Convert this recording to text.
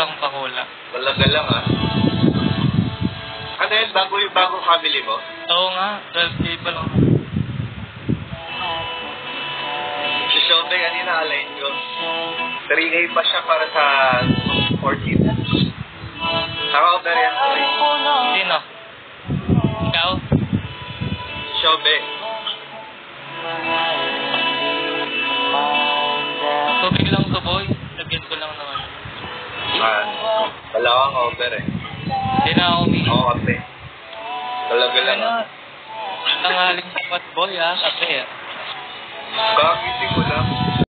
Walang pakula. Talaga lang ah. Ano yun? Bagong family mo? Oo nga, 12K pa lang. Si Shobe kanina align ko. 3K pa siya para sa 14. Naka-over yan. Sino? Ikaw? Shobe. Tubig lang to, boy. Lagyan ko lang naman. Wala kang over eh. Hindi na ako umihi. Oo, kape. Talaga lang Ano? ah. Tanghaling dapat, boy, ha? Kape, ah. Kagising ko lang.